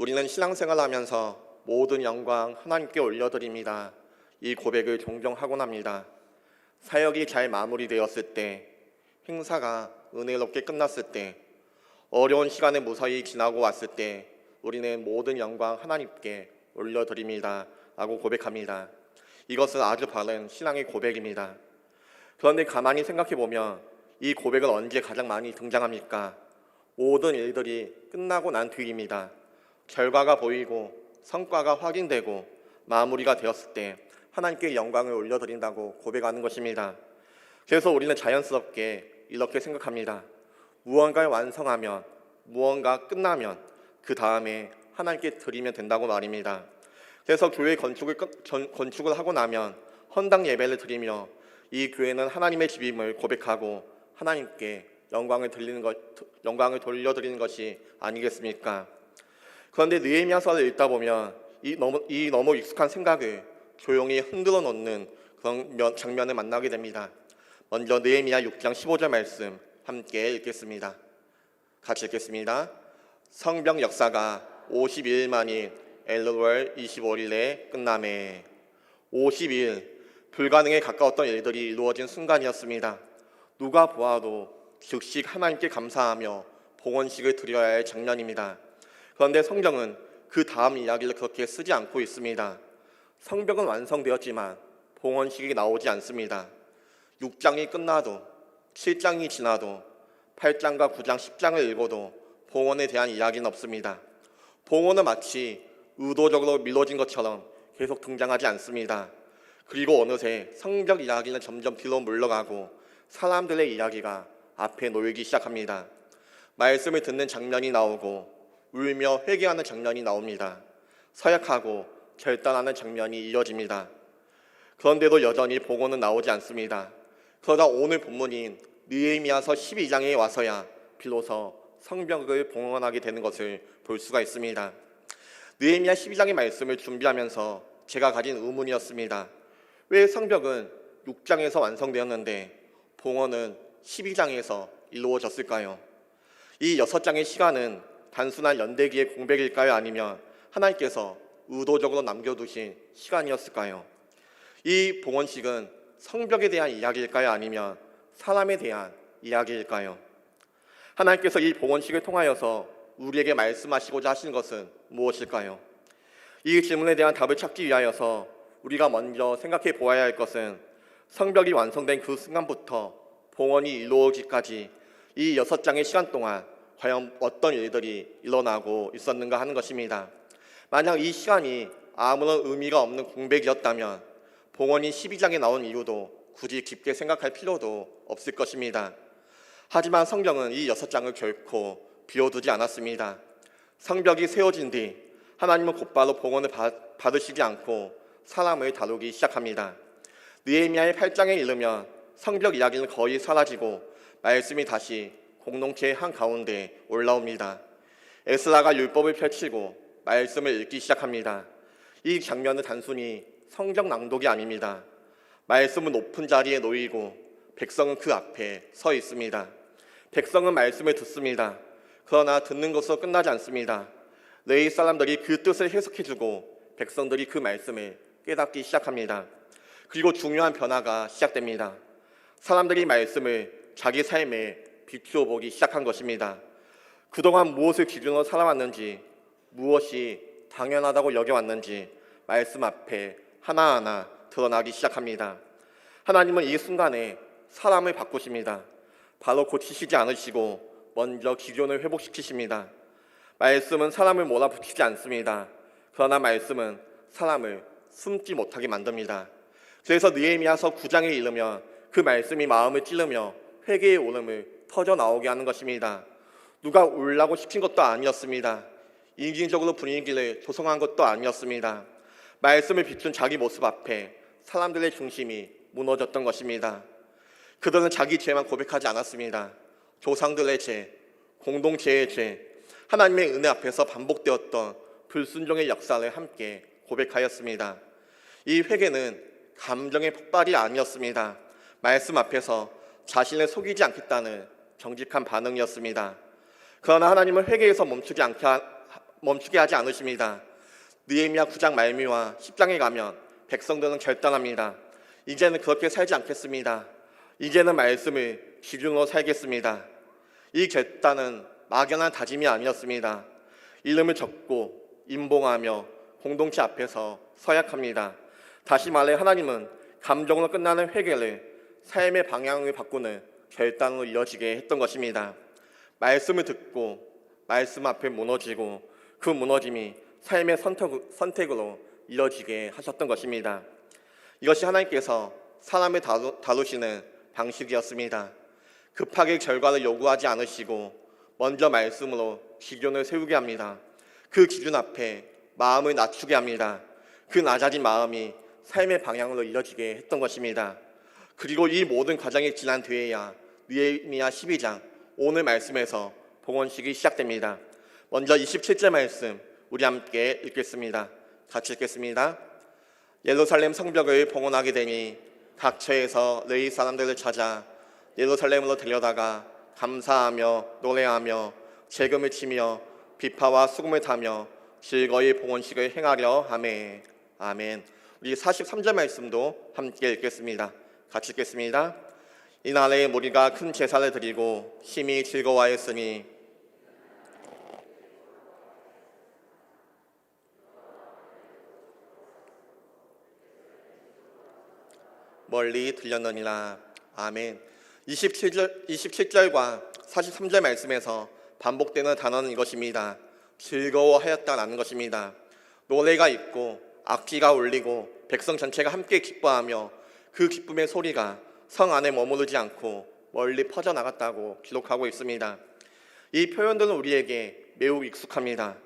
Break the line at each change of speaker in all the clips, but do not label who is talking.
우리는 신앙생활을 하면서 모든 영광 하나님께 올려드립니다. 이 고백을 종종 하곤 합니다. 사역이 잘 마무리되었을 때, 행사가 은혜롭게 끝났을 때, 어려운 시간을 무사히 지나고 왔을 때 우리는 모든 영광 하나님께 올려드립니다 라고 고백합니다. 이것은 아주 바른 신앙의 고백입니다. 그런데 가만히 생각해보면 이 고백은 언제 가장 많이 등장합니까? 모든 일들이 끝나고 난 뒤입니다. 결과가 보이고 성과가 확인되고 마무리가 되었을 때 하나님께 영광을 올려드린다고 고백하는 것입니다. 그래서 우리는 자연스럽게 이렇게 생각합니다. 무언가를 완성하면, 무언가 끝나면 그 다음에 하나님께 드리면 된다고 말입니다. 그래서 교회 건축을 하고 나면 헌당 예배를 드리며 이 교회는 하나님의 집임을 고백하고 하나님께 영광을 돌려드리는 것이 아니겠습니까? 그런데 느헤미야서를 읽다 보면 이 너무 익숙한 생각을 조용히 흔들어 놓는 그런 장면을 만나게 됩니다. 먼저 느헤미야 6장 15절 말씀 함께 읽겠습니다. 같이 읽겠습니다. 성벽 역사가 52일 만인 엘르월 25일에 끝남에 52일, 불가능에 가까웠던 일들이 이루어진 순간이었습니다. 누가 보아도 즉시 하나님께 감사하며 봉헌식을 드려야 할 장면입니다. 그런데 성경은 그 다음 이야기를 그렇게 쓰지 않고 있습니다. 성벽은 완성되었지만 봉헌식이 나오지 않습니다. 6장이 끝나도 7장이 지나도 8장과 9장, 10장을 읽어도 봉헌에 대한 이야기는 없습니다. 봉헌은 마치 의도적으로 미뤄진 것처럼 계속 등장하지 않습니다. 그리고 어느새 성벽 이야기는 점점 뒤로 물러가고 사람들의 이야기가 앞에 놓이기 시작합니다. 말씀을 듣는 장면이 나오고 울며 회개하는 장면이 나옵니다. 서약하고 결단하는 장면이 이어집니다. 그런데도 여전히 봉헌은 나오지 않습니다. 그러다 오늘 본문인 느헤미야서 12장에 와서야 비로소 성벽을 봉헌하게 되는 것을 볼 수가 있습니다. 느헤미야 12장의 말씀을 준비하면서 제가 가진 의문이었습니다. 왜 성벽은 6장에서 완성되었는데 봉헌은 12장에서 이루어졌을까요? 이 6장의 시간은 단순한 연대기의 공백일까요? 아니면 하나님께서 의도적으로 남겨두신 시간이었을까요? 이 봉헌식은 성벽에 대한 이야기일까요? 아니면 사람에 대한 이야기일까요? 하나님께서 이 봉헌식을 통하여서 우리에게 말씀하시고자 하시는 것은 무엇일까요? 이 질문에 대한 답을 찾기 위하여서 우리가 먼저 생각해 보아야 할 것은 성벽이 완성된 그 순간부터 봉헌이 이루어지기까지 이 6장의 시간 동안 과연 어떤 일들이 일어나고 있었는가 하는 것입니다. 만약 이 시간이 아무런 의미가 없는 공백이었다면 봉헌이 12장에 나온 이유도 굳이 깊게 생각할 필요도 없을 것입니다. 하지만 성경은 이 6장을 결코 비워두지 않았습니다. 성벽이 세워진 뒤 하나님은 곧바로 봉헌을 받으시지 않고 사람을 다루기 시작합니다. 느헤미야의 8장에 이르면 성벽 이야기는 거의 사라지고 말씀이 다시 공동체의 한가운데 올라옵니다. 에스라가 율법을 펼치고 말씀을 읽기 시작합니다. 이 장면은 단순히 성경 낭독이 아닙니다. 말씀은 높은 자리에 놓이고 백성은 그 앞에 서 있습니다. 백성은 말씀을 듣습니다. 그러나 듣는 것으로 끝나지 않습니다. 레위 사람들이 그 뜻을 해석해주고 백성들이 그 말씀을 깨닫기 시작합니다. 그리고 중요한 변화가 시작됩니다. 사람들이 말씀을 자기 삶에 비추어 보기 시작한 것입니다. 그동안 무엇을 기준으로 살아왔는지, 무엇이 당연하다고 여겨왔는지 말씀 앞에 하나하나 드러나기 시작합니다. 하나님은 이 순간에 사람을 바꾸십니다. 바로 고치시지 않으시고 먼저 기존을 회복시키십니다. 말씀은 사람을 몰아붙이지 않습니다. 그러나 말씀은 사람을 숨지 못하게 만듭니다. 그래서 느헤미야서 9장에 이르면 그 말씀이 마음을 찔르며 회개의 울음을 터져 나오게 하는 것입니다. 누가 울라고 시킨 것도 아니었습니다. 인간적으로 분위기를 조성한 것도 아니었습니다. 말씀을 비춘 자기 모습 앞에 사람들의 중심이 무너졌던 것입니다. 그들은 자기 죄만 고백하지 않았습니다. 조상들의 죄, 공동체의 죄, 하나님의 은혜 앞에서 반복되었던 불순종의 역사를 함께 고백하였습니다. 이 회개는 감정의 폭발이 아니었습니다. 말씀 앞에서 자신을 속이지 않겠다는 정직한 반응이었습니다. 그러나 하나님은 회개에서 멈추지 멈추게 하지 않으십니다. 느헤미야 9장 말미와 10장에 가면 백성들은 결단합니다. 이제는 그렇게 살지 않겠습니다. 이제는 말씀을 기준으로 살겠습니다. 이 결단은 막연한 다짐이 아니었습니다. 이름을 적고 임봉하며 공동체 앞에서 서약합니다. 다시 말해 하나님은 감정으로 끝나는 회개를 삶의 방향을 바꾸는 결단으로 이어지게 했던 것입니다. 말씀을 듣고 말씀 앞에 무너지고 그 무너짐이 삶의 선택으로 이어지게 하셨던 것입니다. 이것이 하나님께서 사람을 다루시는 방식이었습니다. 급하게 결과를 요구하지 않으시고 먼저 말씀으로 기준을 세우게 합니다. 그 기준 앞에 마음을 낮추게 합니다. 그 낮아진 마음이 삶의 방향으로 이어지게 했던 것입니다. 그리고 이 모든 과정이 지난 뒤에야 느헤미야 12장 오늘 말씀에서 봉헌식이 시작됩니다. 먼저 27절 말씀 우리 함께 읽겠습니다. 같이 읽겠습니다. 예루살렘 성벽을 봉헌하게 되니 각 처에서 레위 사람들을 찾아 예루살렘으로 데려다가 감사하며 노래하며 재금을 치며 비파와 수금을 타며 즐거이 봉헌식을 행하려 하매. 아멘. 우리 43절 말씀도 함께 읽겠습니다. 같이 읽겠습니다. 이날에 무리가 큰 제사를 드리고 심히 즐거워하였으니 멀리 들렸느니라. 아멘. 27절과 43절 말씀에서 반복되는 단어는 이것입니다. 즐거워하였다라는 것입니다. 노래가 있고 악기가 울리고 백성 전체가 함께 기뻐하며 그 기쁨의 소리가 성 안에 머무르지 않고 멀리 퍼져나갔다고 기록하고 있습니다. 이 표현들은 우리에게 매우 익숙합니다.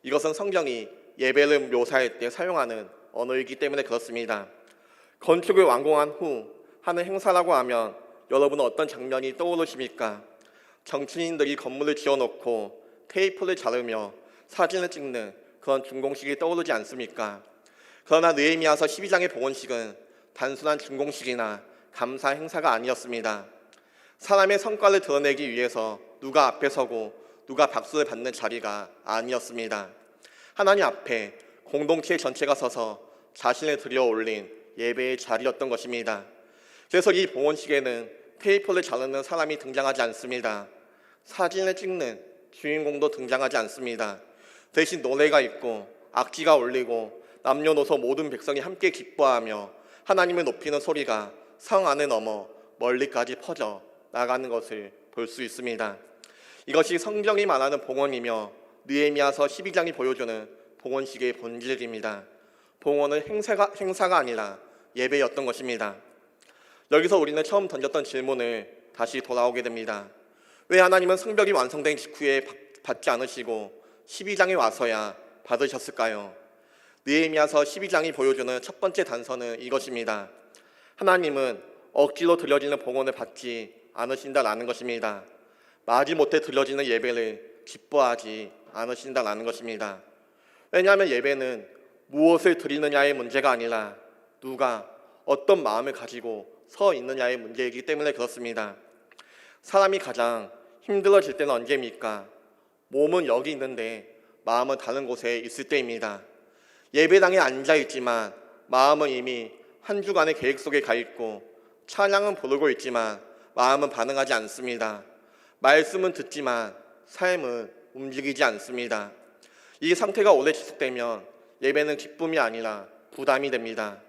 이것은 성경이 예배를 묘사할 때 사용하는 언어이기 때문에 그렇습니다. 건축을 완공한 후 하는 행사라고 하면 여러분은 어떤 장면이 떠오르십니까? 정치인들이 건물을 지어놓고 테이프를 자르며 사진을 찍는 그런 준공식이 떠오르지 않습니까? 그러나 느헤미야서 12장의 봉헌식은 단순한 준공식이나 감사 행사가 아니었습니다. 사람의 성과를 드러내기 위해서 누가 앞에 서고 누가 박수를 받는 자리가 아니었습니다. 하나님 앞에 공동체 전체가 서서 자신을 들여 올린 예배의 자리였던 것입니다. 그래서 이 봉헌식에는 테이프를 자르는 사람이 등장하지 않습니다. 사진을 찍는 주인공도 등장하지 않습니다. 대신 노래가 있고 악기가 울리고 남녀노소 모든 백성이 함께 기뻐하며 하나님을 높이는 소리가 성 안에 넘어 멀리까지 퍼져 나가는 것을 볼 수 있습니다. 이것이 성경이 말하는 봉헌이며 느헤미야서 12장이 보여주는 봉헌식의 본질입니다. 봉헌은 행사가 아니라 예배였던 것입니다. 여기서 우리는 처음 던졌던 질문을 다시 돌아오게 됩니다. 왜 하나님은 성벽이 완성된 직후에 받지 않으시고 12장에 와서야 받으셨을까요? 느헤미야서 12장이 보여주는 첫 번째 단서는 이것입니다. 하나님은 억지로 드려지는 봉헌을 받지 않으신다라는 것입니다. 마지못해 드려지는 예배를 기뻐하지 않으신다라는 것입니다. 왜냐하면 예배는 무엇을 드리느냐의 문제가 아니라 누가 어떤 마음을 가지고 서 있느냐의 문제이기 때문에 그렇습니다. 사람이 가장 힘들어질 때는 언제입니까? 몸은 여기 있는데 마음은 다른 곳에 있을 때입니다. 예배당에 앉아있지만 마음은 이미 한 주간의 계획 속에 가 있고 찬양은 부르고 있지만 마음은 반응하지 않습니다. 말씀은 듣지만 삶은 움직이지 않습니다. 이 상태가 오래 지속되면 예배는 기쁨이 아니라 부담이 됩니다.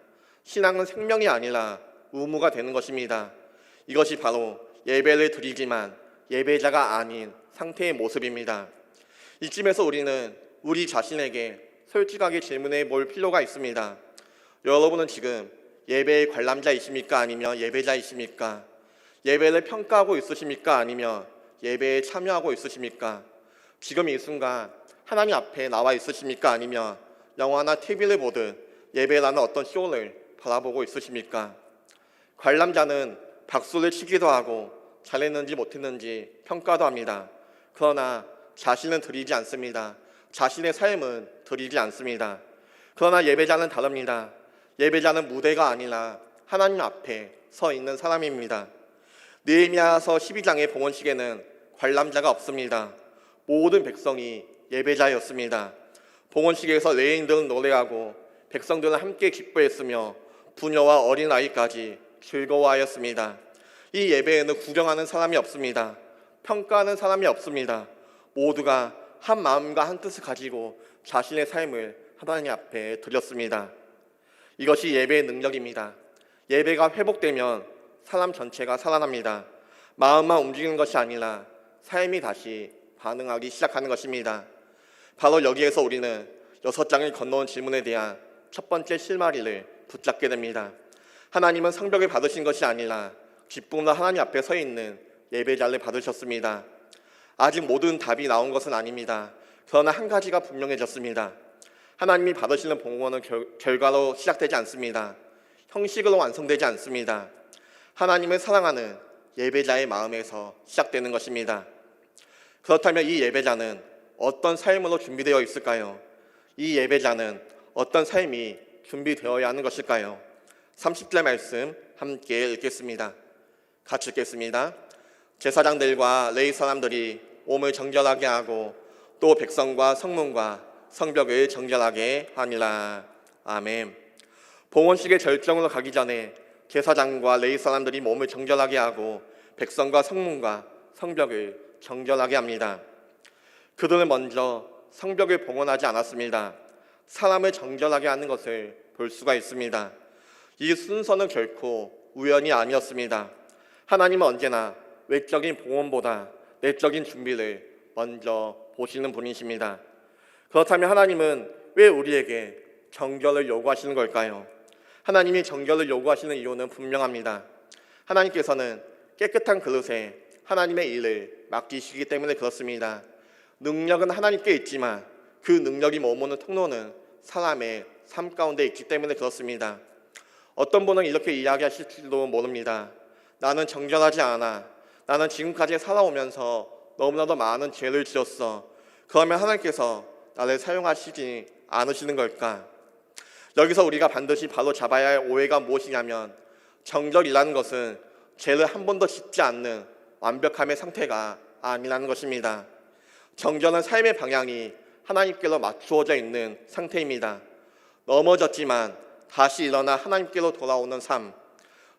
신앙은 생명이 아니라 의무가 되는 것입니다. 이것이 바로 예배를 드리지만 예배자가 아닌 상태의 모습입니다. 이쯤에서 우리는 우리 자신에게 솔직하게 질문해 볼 필요가 있습니다. 여러분은 지금 예배의 관람자이십니까? 아니면 예배자이십니까? 예배를 평가하고 있으십니까? 아니면 예배에 참여하고 있으십니까? 지금 이 순간 하나님 앞에 나와 있으십니까? 아니면 영화나 TV를 보듯 예배라는 어떤 쇼를 바라보고 있으십니까? 관람자는 박수를 치기도 하고 잘했는지 못했는지 평가도 합니다. 그러나 자신은 드리지 않습니다. 자신의 삶은 드리지 않습니다. 그러나 예배자는 다릅니다. 예배자는 무대가 아니라 하나님 앞에 서 있는 사람입니다. 느헤미야서 12장의 봉헌식에는 관람자가 없습니다. 모든 백성이 예배자였습니다. 봉헌식에서 레인들은 노래하고 백성들은 함께 기뻐했으며 부녀와 어린아이까지 즐거워하였습니다. 이 예배에는 구경하는 사람이 없습니다. 평가하는 사람이 없습니다. 모두가 한 마음과 한 뜻을 가지고 자신의 삶을 하나님 앞에 드렸습니다. 이것이 예배의 능력입니다. 예배가 회복되면 사람 전체가 살아납니다. 마음만 움직이는 것이 아니라 삶이 다시 반응하기 시작하는 것입니다. 바로 여기에서 우리는 6장을 건너온 질문에 대한 첫 번째 실마리를 붙잡게 됩니다. 하나님은 성벽을 받으신 것이 아니라 기쁨으로 하나님 앞에 서 있는 예배자를 받으셨습니다. 아직 모든 답이 나온 것은 아닙니다. 그러나 한 가지가 분명해졌습니다. 하나님이 받으시는 봉헌은 결과로 시작되지 않습니다. 형식으로 완성되지 않습니다. 하나님을 사랑하는 예배자의 마음에서 시작되는 것입니다. 그렇다면 이 예배자는 어떤 삶으로 준비되어 있을까요? 이 예배자는 어떤 삶이 준비되어야 하는 것일까요? 30절 말씀 함께 읽겠습니다. 같이 읽겠습니다. 제사장들과 레위 사람들이 몸을 정결하게 하고 또 백성과 성문과 성벽을 정결하게 하니라. 아멘. 봉헌식의 절정으로 가기 전에 제사장과 레위 사람들이 몸을 정결하게 하고 백성과 성문과 성벽을 정결하게 합니다. 그들은 먼저 성벽을 봉헌하지 않았습니다. 사람을 정결하게 하는 것을 볼 수가 있습니다. 이 순서는 결코 우연이 아니었습니다. 하나님은 언제나 외적인 봉헌보다 내적인 준비를 먼저 보시는 분이십니다. 그렇다면 하나님은 왜 우리에게 정결을 요구하시는 걸까요? 하나님이 정결을 요구하시는 이유는 분명합니다. 하나님께서는 깨끗한 그릇에 하나님의 일을 맡기시기 때문에 그렇습니다. 능력은 하나님께 있지만 그 능력이 머무는 통로는 사람의 삶 가운데 있기 때문에 그렇습니다. 어떤 분은 이렇게 이야기하실지도 모릅니다. 나는 정결하지 않아. 나는 지금까지 살아오면서 너무나도 많은 죄를 지었어. 그러면 하나님께서 나를 사용하시지 않으시는 걸까? 여기서 우리가 반드시 바로 잡아야 할 오해가 무엇이냐면 정결이라는 것은 죄를 한 번도 짓지 않는 완벽함의 상태가 아니라는 것입니다. 정결은 삶의 방향이 하나님께로 맞추어져 있는 상태입니다. 넘어졌지만 다시 일어나 하나님께로 돌아오는 삶,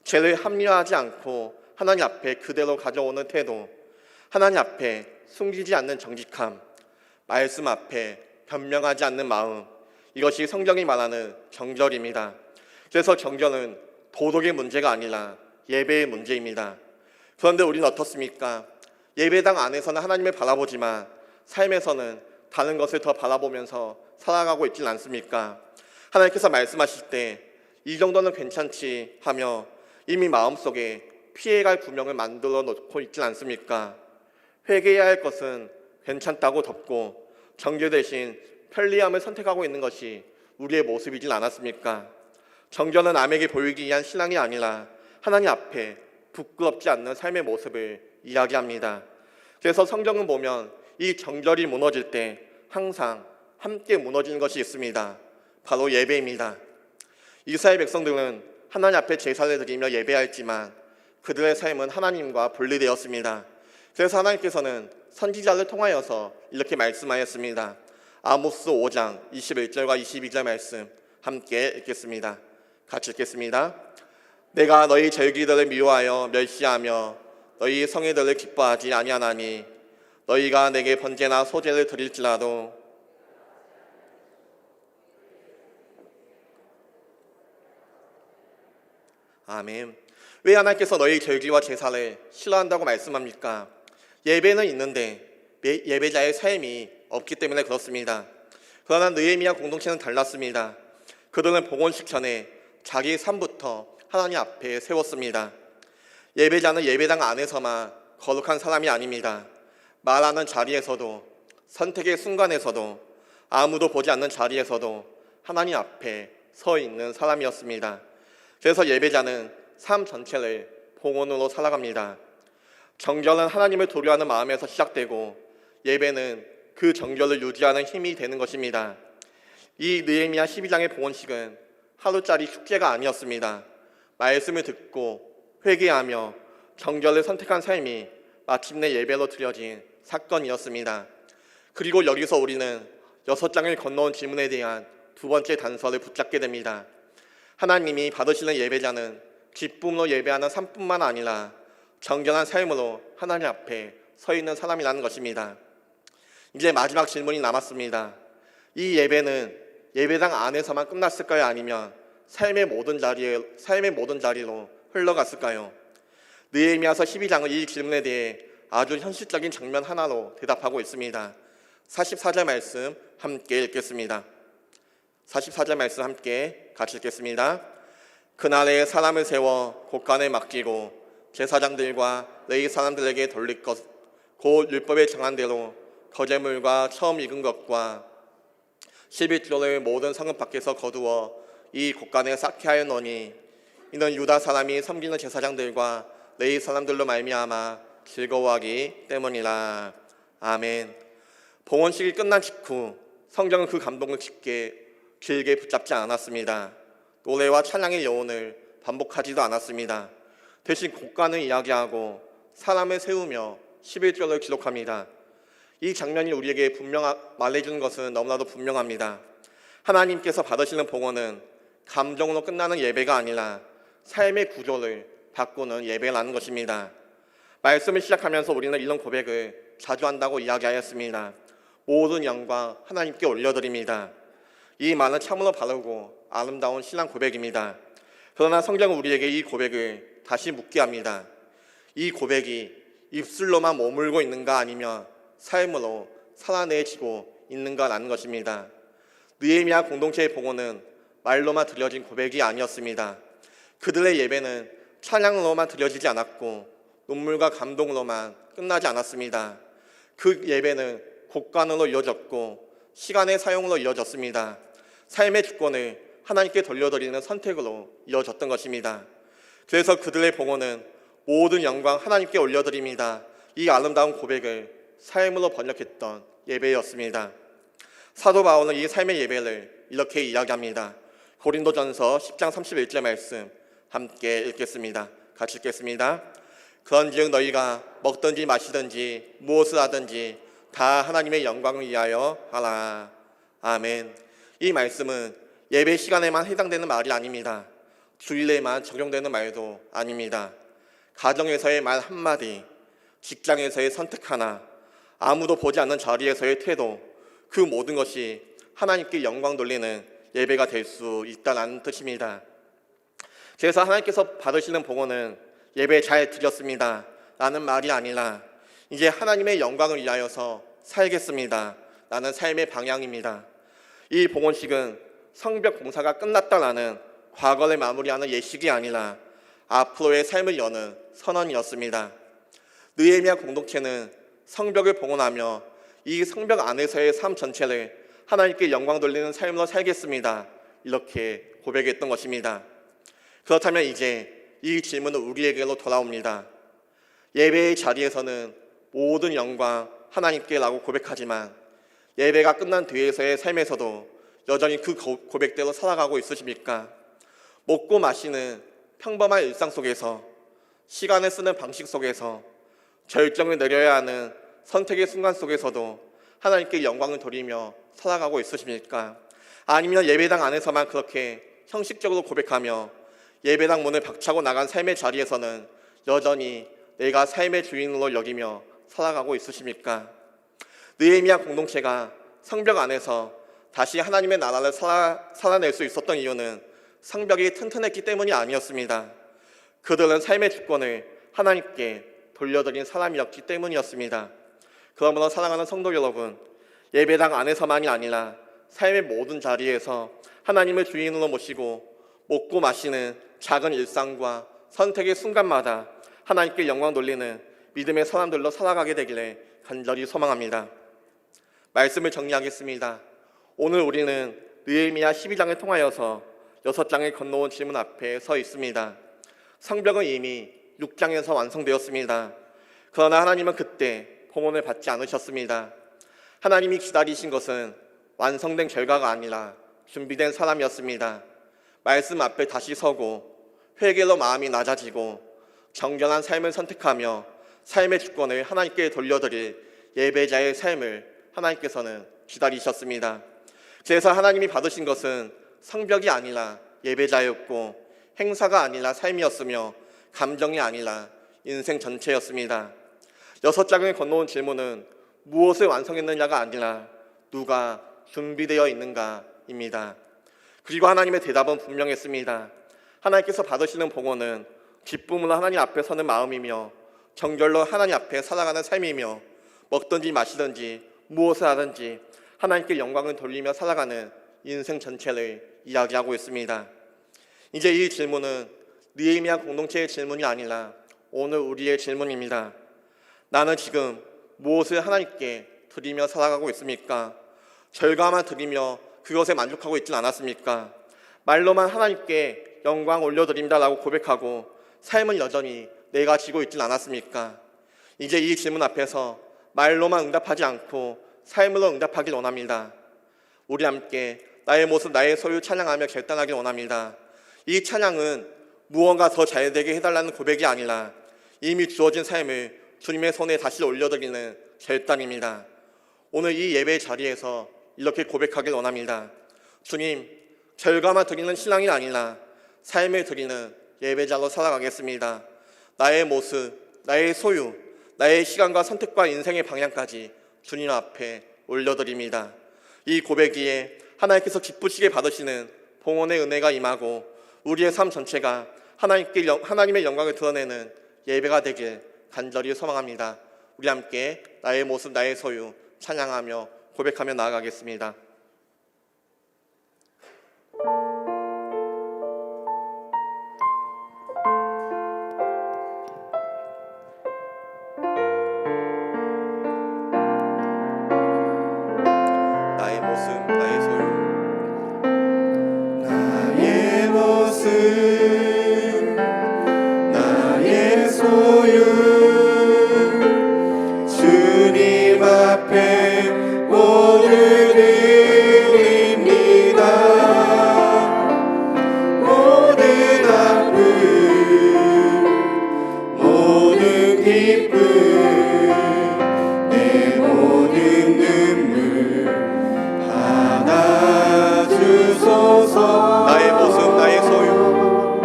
죄를 합리화하지 않고 하나님 앞에 그대로 가져오는 태도, 하나님 앞에 숨기지 않는 정직함, 말씀 앞에 변명하지 않는 마음, 이것이 성경이 말하는 정결입니다. 그래서 정결은 도덕의 문제가 아니라 예배의 문제입니다. 그런데 우리는 어떻습니까? 예배당 안에서는 하나님을 바라보지만 삶에서는 다른 것을 더 바라보면서 살아가고 있지는 않습니까? 하나님께서 말씀하실 때 이 정도는 괜찮지 하며 이미 마음속에 피해갈 구명을 만들어 놓고 있지 않습니까? 회개해야 할 것은 괜찮다고 덮고 정죄 대신 편리함을 선택하고 있는 것이 우리의 모습이진 않았습니까? 정결은 남에게 보이기 위한 신앙이 아니라 하나님 앞에 부끄럽지 않는 삶의 모습을 이야기합니다. 그래서 성경은 보면 이 정결이 무너질 때 항상 함께 무너지는 것이 있습니다. 바로 예배입니다. 이스라엘 백성들은 하나님 앞에 제사를 드리며 예배했지만 그들의 삶은 하나님과 분리되었습니다. 그래서 하나님께서는 선지자를 통하여서 이렇게 말씀하였습니다. 아모스 5장 21절과 22절 말씀 함께 읽겠습니다. 같이 읽겠습니다. 내가 너희 절기들을 미워하여 멸시하며 너희 성회들을 기뻐하지 아니하나니 너희가 내게 번제나 소제를 드릴지라도 아멘. 왜 하나님께서 너희 절기와 제사를 싫어한다고 말씀합니까? 예배는 있는데 예배자의 삶이 없기 때문에 그렇습니다. 그러나 느헤미야 공동체는 달랐습니다. 그들은 봉헌식 전에 자기 삶부터 하나님 앞에 세웠습니다. 예배자는 예배당 안에서만 거룩한 사람이 아닙니다. 말하는 자리에서도, 선택의 순간에서도, 아무도 보지 않는 자리에서도 하나님 앞에 서 있는 사람이었습니다. 그래서 예배자는 삶 전체를 봉헌으로 살아갑니다. 정결은 하나님을 도려하는 마음에서 시작되고 예배는 그 정결을 유지하는 힘이 되는 것입니다. 이 느헤미야 12장의 봉헌식은 하루짜리 축제가 아니었습니다. 말씀을 듣고 회개하며 정결을 선택한 삶이 마침내 예배로 드려진 사건이었습니다. 그리고 여기서 우리는 6장을 건너온 질문에 대한 두 번째 단서를 붙잡게 됩니다. 하나님이 받으시는 예배자는 기쁨으로 예배하는 삶뿐만 아니라 정결한 삶으로 하나님 앞에 서 있는 사람이라는 것입니다. 이제 마지막 질문이 남았습니다. 이 예배는 예배당 안에서만 끝났을까요? 아니면 삶의 모든 자리로 흘러갔을까요? 느헤미야서 12장은 이 질문에 대해 아주 현실적인 장면 하나로 대답하고 있습니다. 44절 말씀 함께 읽겠습니다. 44절 말씀 함께 같이 읽겠습니다. 그날에 사람을 세워 곳간에 맡기고 제사장들과 레위 사람들에게 돌릴 것, 곧 율법에 정한 대로 거제물과 처음 익은 것과 11조를 모든 성읍 밖에서 거두어 이 곳간에 쌓게 하였노니 이는 유다 사람이 섬기는 제사장들과 레위 사람들로 말미암아 즐거워하기 때문이라. 아멘. 봉헌식이 끝난 직후 성경은 그 감동을 길게 붙잡지 않았습니다. 노래와 찬양의 여운을 반복하지도 않았습니다. 대신 곳간을 이야기하고 사람을 세우며 11절을 기록합니다. 이 장면이 우리에게 말해주는 것은 너무나도 분명합니다. 하나님께서 받으시는 봉헌은 감정으로 끝나는 예배가 아니라 삶의 구조를 바꾸는 예배라는 것입니다. 말씀을 시작하면서 우리는 이런 고백을 자주 한다고 이야기하였습니다. 모든 영광 하나님께 올려드립니다. 이 말은 참으로 바르고 아름다운 신앙 고백입니다. 그러나 성경은 우리에게 이 고백을 다시 묻게 합니다. 이 고백이 입술로만 머물고 있는가 아니면 삶으로 살아내지고 있는가라는 것입니다. 느헤미야 공동체의 봉헌은 말로만 드려진 고백이 아니었습니다. 그들의 예배는 찬양으로만 드려지지 않았고 눈물과 감동으로만 끝나지 않았습니다. 그 예배는 곳간으로 이어졌고 시간의 사용으로 이어졌습니다. 삶의 주권을 하나님께 돌려드리는 선택으로 이어졌던 것입니다. 그래서 그들의 봉헌은 모든 영광 하나님께 올려드립니다. 이 아름다운 고백을 삶으로 번역했던 예배였습니다. 사도 바울은 이 삶의 예배를 이렇게 이야기합니다. 고린도전서 10장 31절 말씀 함께 읽겠습니다. 같이 읽겠습니다. 그런즉 너희가 먹든지 마시든지 무엇을 하든지 다 하나님의 영광을 위하여 하라. 아멘. 이 말씀은 예배 시간에만 해당되는 말이 아닙니다. 주일에만 적용되는 말도 아닙니다. 가정에서의 말 한마디, 직장에서의 선택 하나, 아무도 보지 않는 자리에서의 태도, 그 모든 것이 하나님께 영광 돌리는 예배가 될 수 있다는 뜻입니다. 그래서 하나님께서 받으시는 봉헌은 예배 잘 드렸습니다 라는 말이 아니라 이제 하나님의 영광을 위하여서 살겠습니다 라는 삶의 방향입니다. 이 봉헌식은 성벽 공사가 끝났다라는 과거를 마무리하는 예식이 아니라 앞으로의 삶을 여는 선언이었습니다. 느헤미야 공동체는 성벽을 봉헌하며 이 성벽 안에서의 삶 전체를 하나님께 영광 돌리는 삶으로 살겠습니다 이렇게 고백했던 것입니다. 그렇다면 이제 이 질문은 우리에게로 돌아옵니다. 예배의 자리에서는 모든 영광 하나님께라고 고백하지만 예배가 끝난 뒤에서의 삶에서도 여전히 그 고백대로 살아가고 있으십니까? 먹고 마시는 평범한 일상 속에서, 시간을 쓰는 방식 속에서, 결정을 내려야 하는 선택의 순간 속에서도 하나님께 영광을 돌리며 살아가고 있으십니까? 아니면 예배당 안에서만 그렇게 형식적으로 고백하며 예배당 문을 박차고 나간 삶의 자리에서는 여전히 내가 삶의 주인으로 여기며 살아가고 있으십니까? 느헤미야 공동체가 성벽 안에서 다시 하나님의 나라를 살아낼 수 있었던 이유는 성벽이 튼튼했기 때문이 아니었습니다. 그들은 삶의 주권을 하나님께 돌려드린 사람이었기 때문이었습니다. 그러므로 사랑하는 성도 여러분, 예배당 안에서만이 아니라 삶의 모든 자리에서 하나님을 주인으로 모시고 먹고 마시는 작은 일상과 선택의 순간마다 하나님께 영광 돌리는 믿음의 사람들로 살아가게 되기를 간절히 소망합니다. 말씀을 정리하겠습니다. 오늘 우리는 느헤미야 12장을 통하여서 6장을 건너온 질문 앞에 서 있습니다. 성벽은 이미 6장에서 완성되었습니다. 그러나 하나님은 그때 봉헌을 받지 않으셨습니다. 하나님이 기다리신 것은 완성된 결과가 아니라 준비된 사람이었습니다. 말씀 앞에 다시 서고 회개로 마음이 낮아지고 정결한 삶을 선택하며 삶의 주권을 하나님께 돌려드릴 예배자의 삶을 하나님께서는 기다리셨습니다. 그래서 하나님이 받으신 것은 성벽이 아니라 예배자였고 행사가 아니라 삶이었으며 감정이 아니라 인생 전체였습니다. 6장을 건너온 질문은 무엇을 완성했느냐가 아니라 누가 준비되어 있는가입니다. 그리고 하나님의 대답은 분명했습니다. 하나님께서 받으시는 봉헌은 기쁨으로 하나님 앞에 서는 마음이며 정결로 하나님 앞에 살아가는 삶이며 먹든지 마시든지 무엇을 하든지 하나님께 영광을 돌리며 살아가는 인생 전체를 이야기하고 있습니다. 이제 이 질문은 느헤미야 공동체의 질문이 아니라 오늘 우리의 질문입니다. 나는 지금 무엇을 하나님께 드리며 살아가고 있습니까? 절가만 드리며 그것에 만족하고 있진 않았습니까? 말로만 하나님께 영광 올려드린다라고 고백하고 삶은 여전히 내가 지고 있진 않았습니까? 이제 이 질문 앞에서 말로만 응답하지 않고 삶으로 응답하길 원합니다. 우리 함께 나의 모습 나의 소유 찬양하며 결단하길 원합니다. 이 찬양은 무언가 더 잘되게 해달라는 고백이 아니라 이미 주어진 삶을 주님의 손에 다시 올려드리는 결단입니다. 오늘 이 예배의 자리에서 이렇게 고백하길 원합니다. 주님, 절가만 드리는 신앙이 아니라 삶을 드리는 예배자로 살아가겠습니다. 나의 모습, 나의 소유, 나의 시간과 선택과 인생의 방향까지 주님 앞에 올려드립니다. 이 고백 위에 하나님께서 기쁘시게 받으시는 봉헌의 은혜가 임하고 우리의 삶 전체가 하나님의 영광을 드러내는 예배가 되길 간절히 소망합니다. 우리 함께 나의 모습 나의 소유 찬양하며 고백하며 나아가겠습니다. 나의 모습 나의 소유
나의 모습 나의 소유 주님 앞에 모두 드립니다. 모든 아픔 모든 기쁨 내 모든 눈물 받아주소서.
나의 모습 나의 소유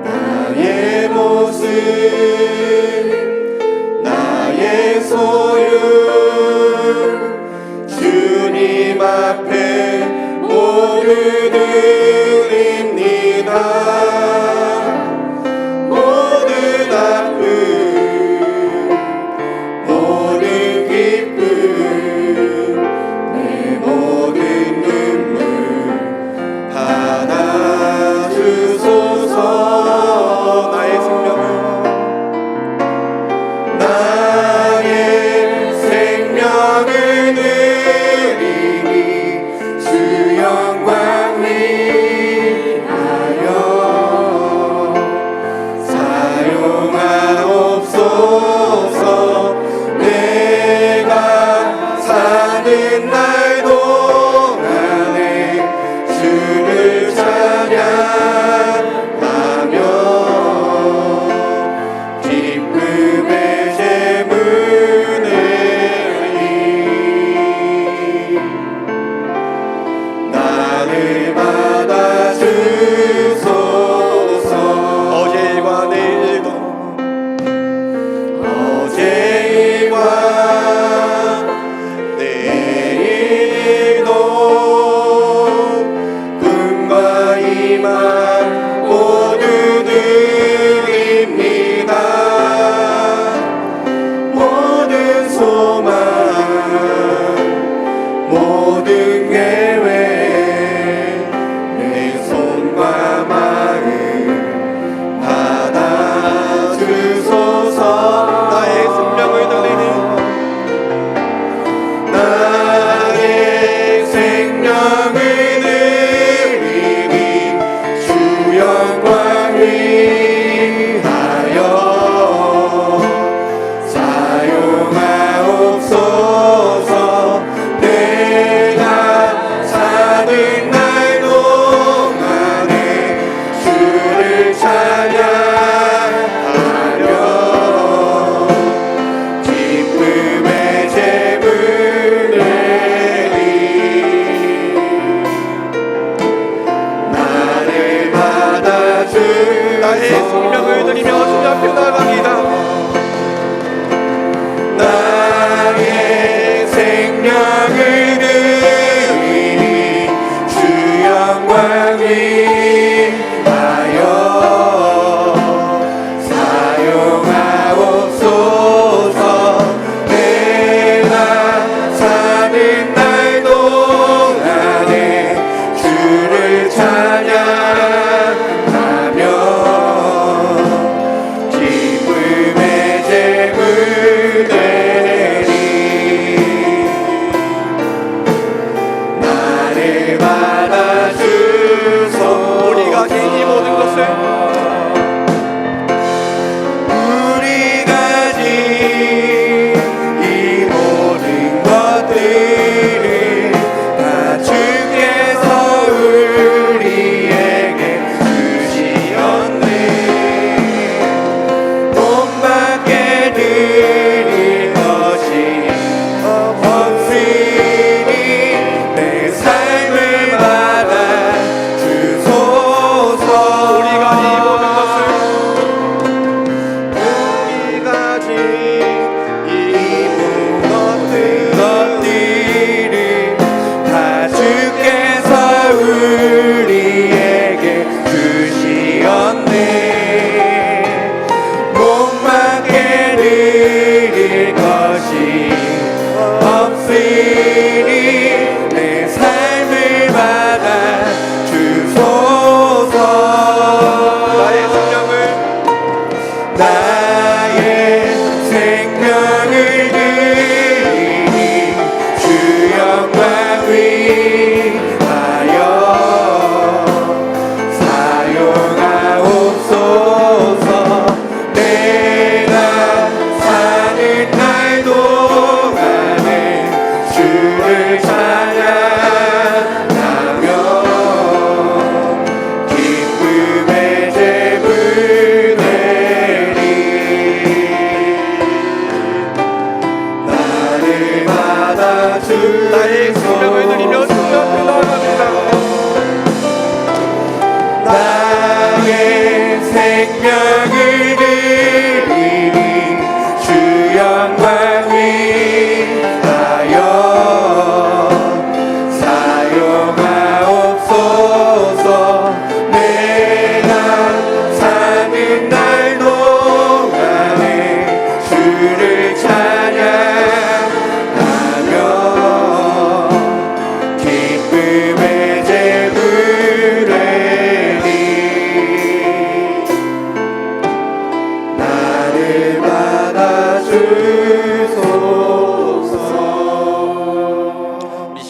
나의 모습 나의 소유 주님 앞에 모두 드립니다. 모든 아픔 모든 기쁨 내 모든 눈물 받아주소서.
나의 생명을
나의 생명을 드리니 주 영광 위하여 사용하옵소서. 내가 사는 날 동안에 주를 찬양하며 기쁨의 제문을 나를 받아주소서.
어제 일과 내일도
어제 일과 내일도 꿈과 희망 모두 드립니다. 모든 소망 모든 계획 내 손과 마음 받아주소서.
나의 생명을 드리니
나의 생명을 드리니 주 영광 위하여 사용하옵소서. 내가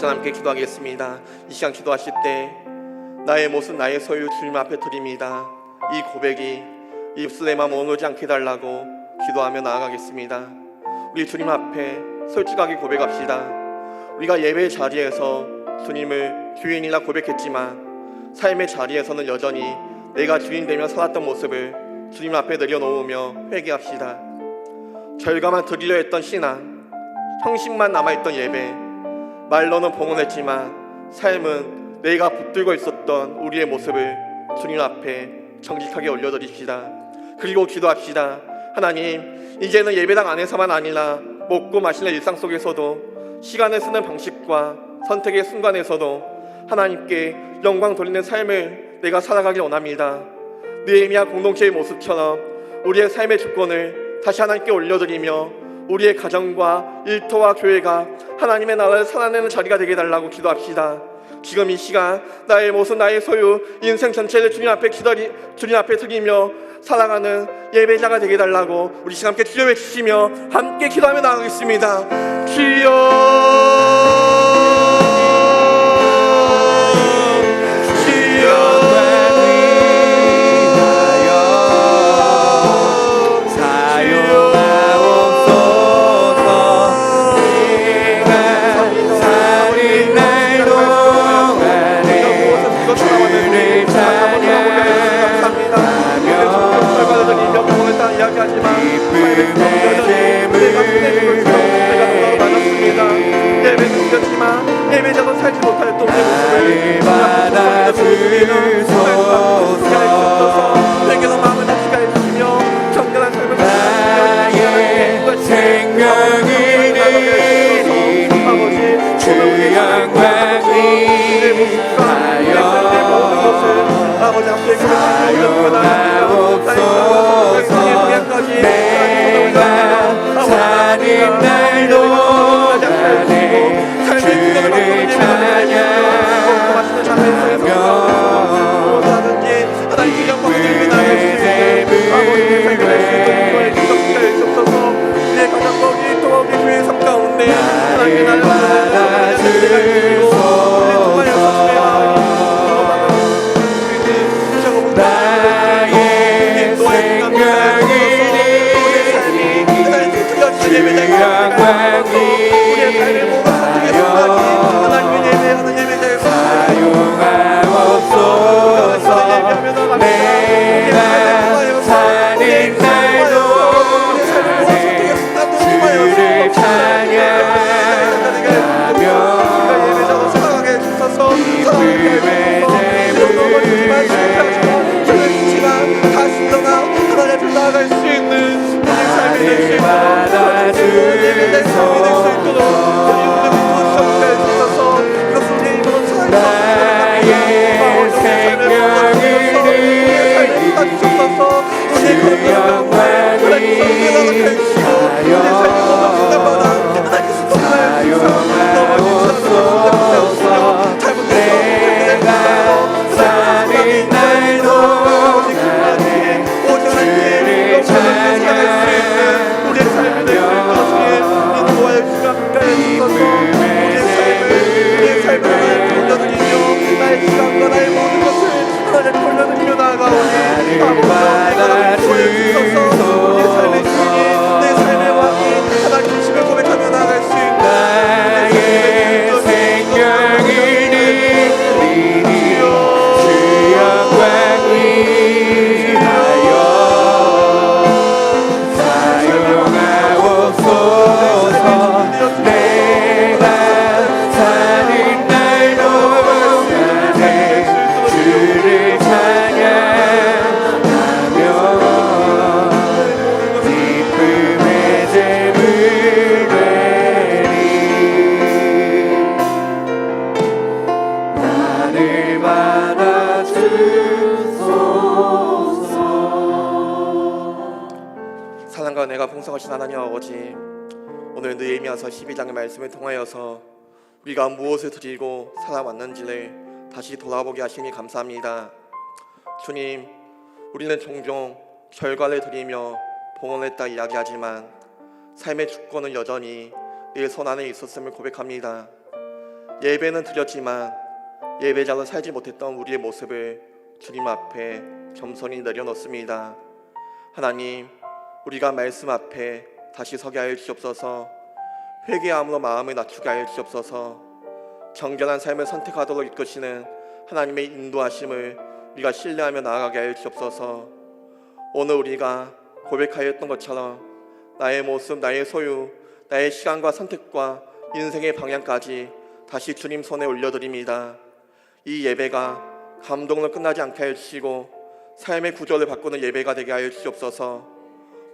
시간 함께 기도하겠습니다. 이 시간 기도하실 때 나의 모습 나의 소유 주님 앞에 드립니다. 이 고백이 입술에만 머무르지 않게 해달라고 기도하며 나아가겠습니다. 우리 주님 앞에 솔직하게 고백합시다. 우리가 예배 자리에서 주님을 주인이라 고백했지만 삶의 자리에서는 여전히 내가 주인 되며 살았던 모습을 주님 앞에 내려놓으며 회개합시다. 결과만 드리려 했던 신앙, 형식만 남아있던 예배, 말로는 봉헌했지만 삶은 내가 붙들고 있었던 우리의 모습을 주님 앞에 정직하게 올려드립시다. 그리고 기도합시다. 하나님, 이제는 예배당 안에서만 아니라 먹고 마시는 일상 속에서도 시간을 쓰는 방식과 선택의 순간에서도 하나님께 영광 돌리는 삶을 내가 살아가길 원합니다. 느헤미야 공동체의 모습처럼 우리의 삶의 주권을 다시 하나님께 올려드리며 우리의 가정과 일터와 교회가 하나님의 나라를 살아내는 자리가 되게 해달라고 기도합시다. 지금 이 시간 나의 모습 나의 소유 인생 전체를 주님 앞에 드리며 살아가는 예배자가 되게 해달라고 우리 시간 함께 주여 외치시며 함께 기도하며 나가겠습니다. 주여 예배자도 살지 못할 또 우리의 모습을 받아주소서. 내게도 마음을 다치게 해주시며 정결한 삶을 나의 생명을 내리니 주 영광이 하여 아버지 앞에 사용하옵소서. 내가 사는 날도 주를 찬양하며 사랑과 은혜가 풍성하신 하나님 아버지, 오늘 느헤미야서 12장의 말씀을 통하여서 우리가 무엇을 드리고 살아왔는지를 다시 돌아보게 하시니 감사합니다. 주님, 우리는 종종 결과를 드리며 봉헌했다 이야기하지만 삶의 주권은 여전히 내 손 안에 있었음을 고백합니다. 예배는 드렸지만 예배자로 살지 못했던 우리의 모습을 주님 앞에 겸손히 내려놓습니다. 하나님, 우리가 말씀 앞에 다시 서게 하여 주옵소서. 회개함으로 마음을 낮추게 하여 주옵소서. 정결한 삶을 선택하도록 이끄시는 하나님의 인도하심을 우리가 신뢰하며 나아가게 하여 주옵소서. 오늘 우리가 고백하였던 것처럼 나의 모습, 나의 소유, 나의 시간과 선택과 인생의 방향까지 다시 주님 손에 올려드립니다. 이 예배가 감동으로 끝나지 않게 하여 주시고 삶의 구조를 바꾸는 예배가 되게 하여 주옵소서.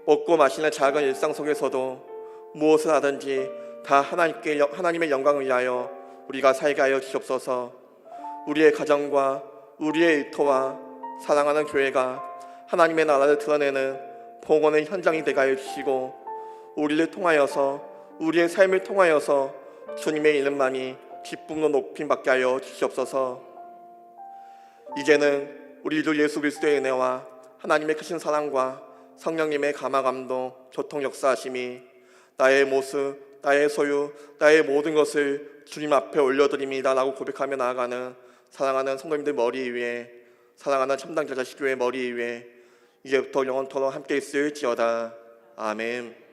먹고 마시는 작은 일상 속에서도 무엇을 하든지 다 하나님의 영광을 위하여 우리가 살게 하여 주옵소서. 우리의 가정과 우리의 일터와 사랑하는 교회가 하나님의 나라를 드러내는 봉헌의 현장이 되게 하여 주시고 우리를 통하여서 우리의 삶을 통하여서 주님의 이름만이 기쁨으로 높임 받게 하여 주시옵소서. 이제는 우리 주 예수 그리스도의 은혜와 하나님의 크신 사랑과 성령님의 감화감동 교통 역사하심이 나의 모습, 나의 소유, 나의 모든 것을 주님 앞에 올려드립니다 라고 고백하며 나아가는 사랑하는 성도님들 머리 위에, 사랑하는 첨단 제자식교회 머리 위에 이제부터 영원토록 함께 있을지어다. 아멘.